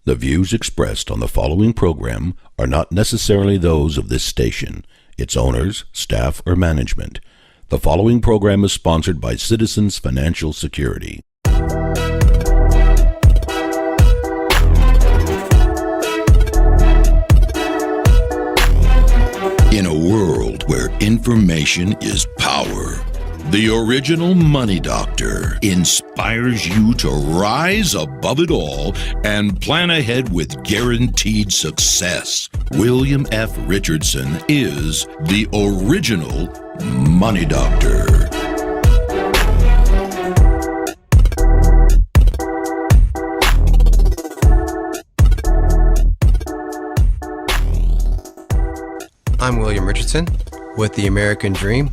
The views expressed on the following program are not necessarily those of this station, its owners, staff, or management. The following program is sponsored by Citizens Financial Security. In a world where information is power, the original Money Doctor inspires you to rise above it all and plan ahead with guaranteed success. William F. Richardson is the original Money Doctor. I'm William Richardson with the American Dream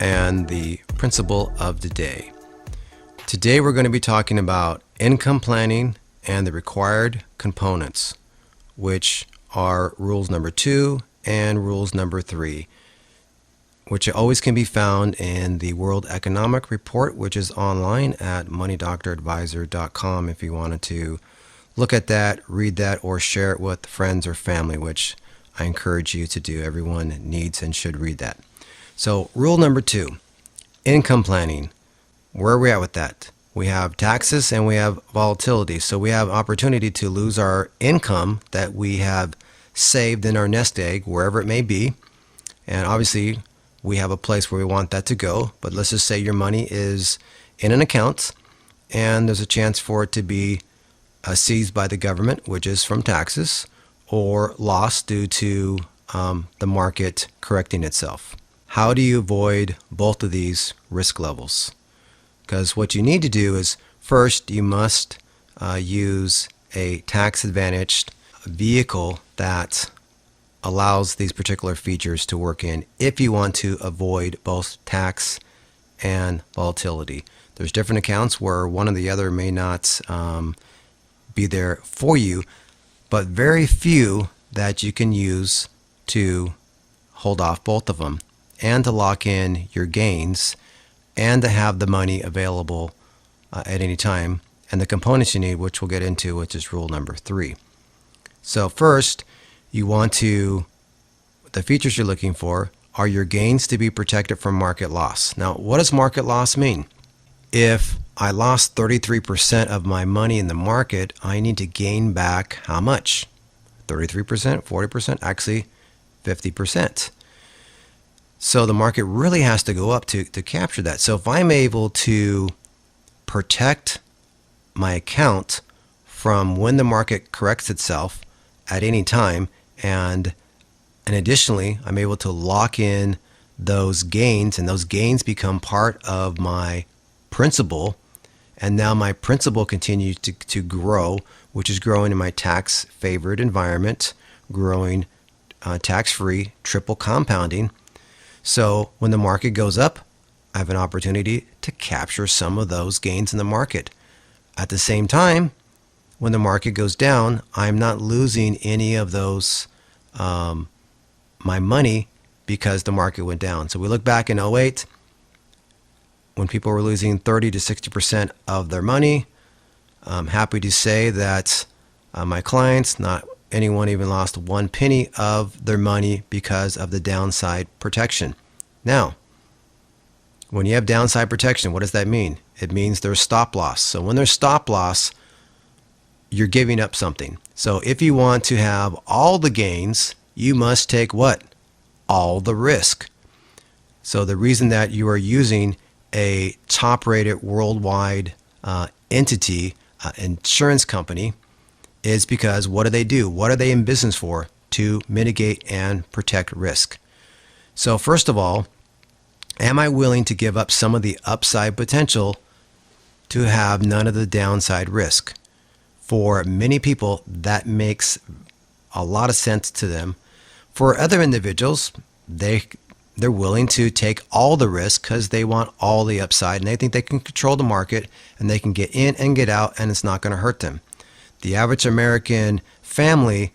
and the Principle of the Day. Today we're going to be talking about income planning and the required components, which are rules number 2 and rules number 3, which always can be found in the World Economic Report, which is online at moneydoctoradvisor.com if you wanted to look at that, read that, or share it with friends or family, which I encourage you to do. Everyone needs and should read that. So rule number 2, income planning. Where are we at with that? We have taxes and we have volatility. So we have opportunity to lose our income that we have saved in our nest egg, wherever it may be. And obviously we have a place where we want that to go. But let's just say your money is in an account and there's a chance for it to be seized by the government, which is from taxes, or lost due to the market correcting itself. How do you avoid both of these risk levels? Because what you need to do is, first, you must use a tax-advantaged vehicle that allows these particular features to work in if you want to avoid both tax and volatility. There's different accounts where one or the other may not be there for you, but very few that you can use to hold off both of them and to lock in your gains and to have the money available at any time, and the components you need, which we'll get into, which is rule number 3. So first, you want to, the features you're looking for are your gains to be protected from market loss. Now, what does market loss mean? If I lost 33% of my money in the market, I need to gain back how much? 33%, 40%, actually 50%. So the market really has to go up to capture that. So if I'm able to protect my account from when the market corrects itself at any time, and additionally, I'm able to lock in those gains, and those gains become part of my principal, and now my principal continues to grow, which is growing in my tax-favored environment, growing tax-free, triple compounding. So when the market goes up, I have an opportunity to capture some of those gains in the market. At the same time, when the market goes down, I'm not losing any of those, my money, because the market went down. So we look back in 2008, when people were losing 30 to 60% of their money. I'm happy to say that my clients, not anyone even lost 1 penny of their money because of the downside protection. Now, when you have downside protection, what does that mean? It means there's stop loss. So when there's stop loss, you're giving up something. So if you want to have all the gains, you must take what? All the risk. So the reason that you are using a top-rated worldwide entity, insurance company, is because what do they do? What are they in business for? To mitigate and protect risk. So first of all, am I willing to give up some of the upside potential to have none of the downside risk? For many people, that makes a lot of sense to them. For other individuals, they're willing to take all the risk because they want all the upside, and they think they can control the market and they can get in and get out and it's not going to hurt them. The average American family,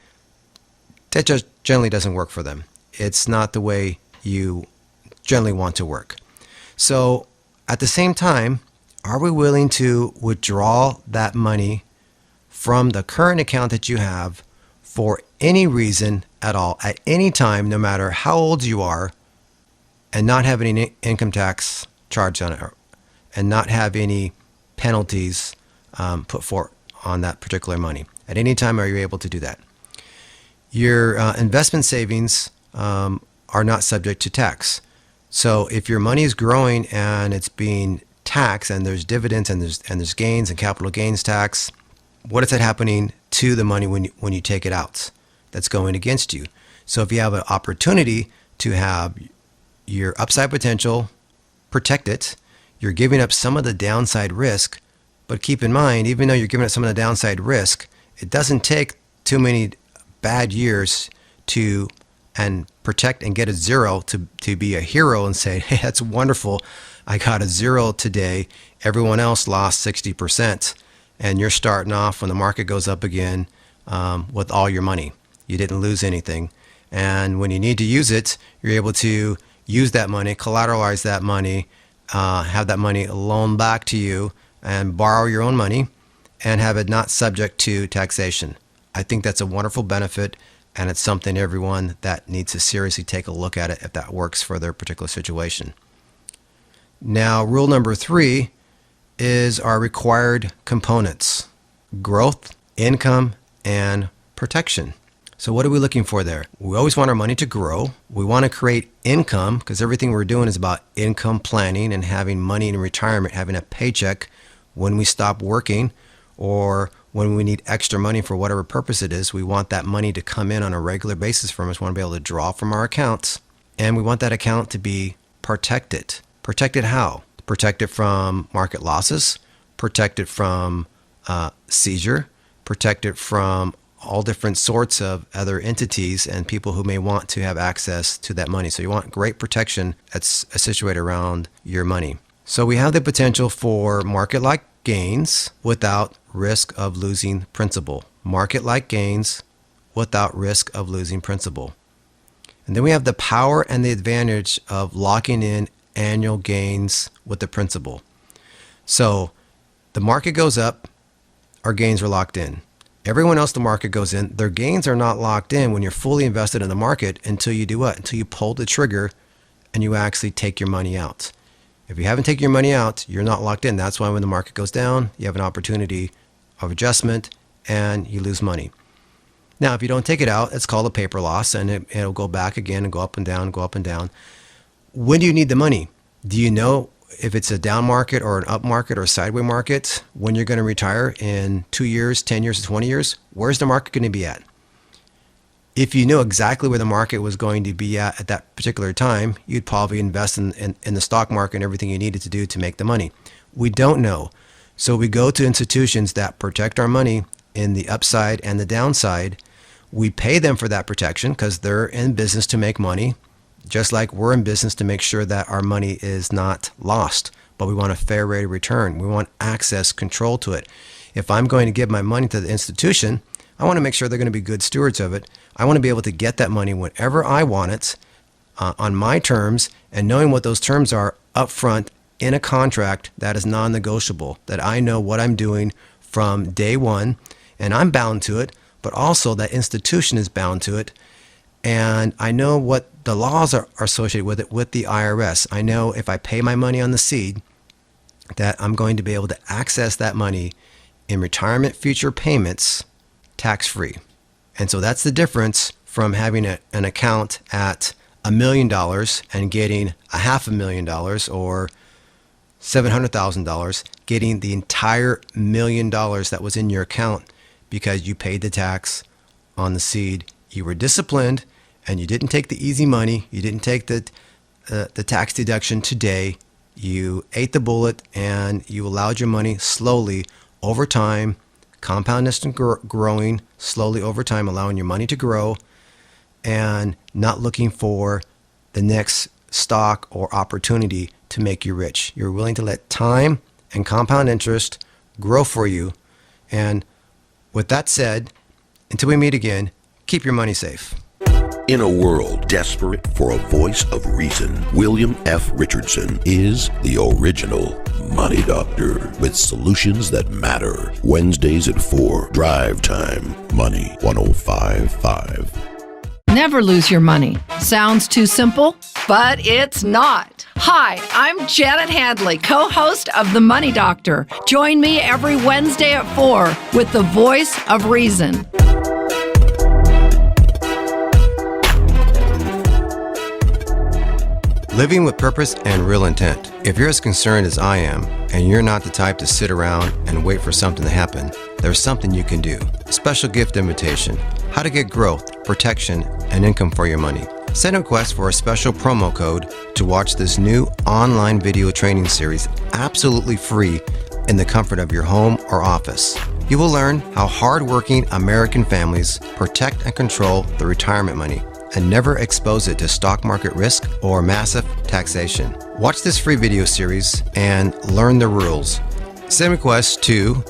that just generally doesn't work for them. It's not the way you generally want to work. So at the same time, are we willing to withdraw that money from the current account that you have for any reason at all, at any time, no matter how old you are, and not have any income tax charged on it, and not have any penalties put forth on that particular money. At any time are you able to do that. Your investment savings are not subject to tax. So if your money is growing and it's being taxed, and there's dividends and there's gains and capital gains tax, what is that happening to the money when you take it out? That's going against you. So if you have an opportunity to have your upside potential protected, you're giving up some of the downside risk. But keep in mind, even though you're giving up some of the downside risk, it doesn't take too many bad years to protect and get a zero to be a hero and say, hey, that's wonderful. I got a zero today. Everyone else lost 60%. And you're starting off when the market goes up again with all your money. You didn't lose anything. And when you need to use it, you're able to use that money, collateralize that money, have that money loaned back to you, and borrow your own money and have it not subject to taxation. I think that's a wonderful benefit, and it's something everyone that needs to seriously take a look at it if that works for their particular situation. Now, rule number 3 is our required components: growth, income, and protection. So what are we looking for there? We always want our money to grow. We want to create income, because everything we're doing is about income planning and having money in retirement, having a paycheck when we stop working, or when we need extra money for whatever purpose it is. We want that money to come in on a regular basis from us. We want to be able to draw from our accounts, and we want that account to be protected. Protected how? Protected from market losses, protected from seizure, protected from all different sorts of other entities and people who may want to have access to that money. So you want great protection that's situated around your money. So we have the potential for market-like gains without risk of losing principal. Market-like gains without risk of losing principal. And then we have the power and the advantage of locking in annual gains with the principal. So the market goes up, our gains are locked in. Everyone else, the market goes in, their gains are not locked in when you're fully invested in the market until you do what? Until you pull the trigger and you actually take your money out. If you haven't taken your money out, you're not locked in. That's why when the market goes down, you have an opportunity of adjustment and you lose money. Now, if you don't take it out, it's called a paper loss, and it'll go back again and go up and down, go up and down. When do you need the money? Do you know if it's a down market or an up market or a sideways market, when you're going to retire in 2 years, 10 years, 20 years? Where's the market going to be at? If you knew exactly where the market was going to be at that particular time, you'd probably invest in the stock market and everything you needed to do to make the money. We don't know. So we go to institutions that protect our money in the upside and the downside. We pay them for that protection because they're in business to make money, just like we're in business to make sure that our money is not lost. But we want a fair rate of return. We want access control to it. If I'm going to give my money to the institution, I want to make sure they're going to be good stewards of it. I want to be able to get that money whenever I want it on my terms, and knowing what those terms are up front in a contract that is non-negotiable, that I know what I'm doing from day one, and I'm bound to it, but also that institution is bound to it. And I know what the laws are associated with it with the IRS. I know if I pay my money on the seed, that I'm going to be able to access that money in retirement future payments tax-free. And so that's the difference from having an account at $1 million and getting $500,000 or $700,000, getting the entire $1 million that was in your account because you paid the tax on the seed. You were disciplined and you didn't take the easy money. You didn't take the tax deduction today. You ate the bullet and you allowed your money slowly over time, compound interest and growing slowly over time, allowing your money to grow and not looking for the next stock or opportunity to make you rich. You're willing to let time and compound interest grow for you. And with that said, until we meet again, keep your money safe. In a world desperate for a voice of reason, William F. Richardson is the original Money Doctor with solutions that matter. Wednesdays at 4. Drive Time. Money 105.5. Never lose your money. Sounds too simple, but it's not. Hi, I'm Janet Handley, co-host of The Money Doctor. Join me every Wednesday at 4 with the voice of reason. Living with purpose and real intent. If you're as concerned as I am, and you're not the type to sit around and wait for something to happen, there's something you can do. A special gift invitation. How to get growth, protection, and income for your money. Send a request for a special promo code to watch this new online video training series absolutely free in the comfort of your home or office. You will learn how hardworking American families protect and control their retirement money and never expose it to stock market risk or massive taxation. Watch this free video series and learn the rules. Send requests to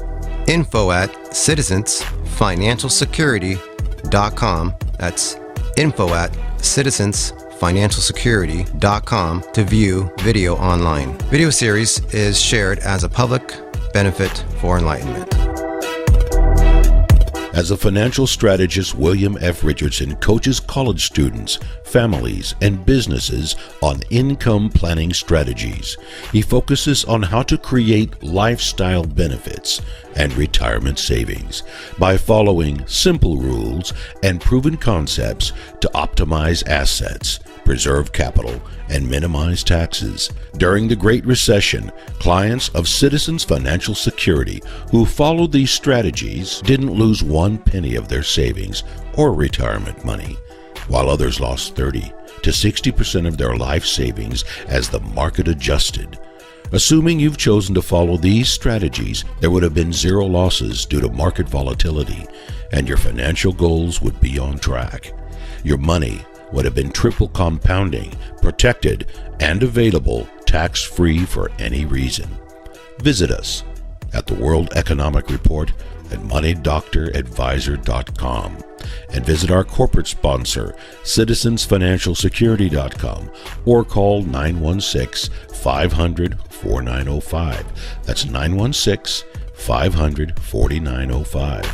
info@citizensfinancialsecurity.com. That's info@citizensfinancialsecurity.com to view video online. Video series is shared as a public benefit for enlightenment. As a financial strategist, William F. Richardson coaches college students, families, and businesses on income planning strategies. He focuses on how to create lifestyle benefits and retirement savings by following simple rules and proven concepts to optimize assets, preserve capital, and minimize taxes. During the Great Recession, clients of Citizens Financial Security who followed these strategies didn't lose one penny of their savings or retirement money, while others lost 30 to 60% of their life savings as the market adjusted. Assuming you've chosen to follow these strategies, there would have been zero losses due to market volatility, and your financial goals would be on track. Your money would have been triple compounding, protected, and available tax-free for any reason. Visit us at the World Economic Report at moneydoctoradvisor.com and visit our corporate sponsor, citizensfinancialsecurity.com, or call 916-500-4905. That's 916-500-4905.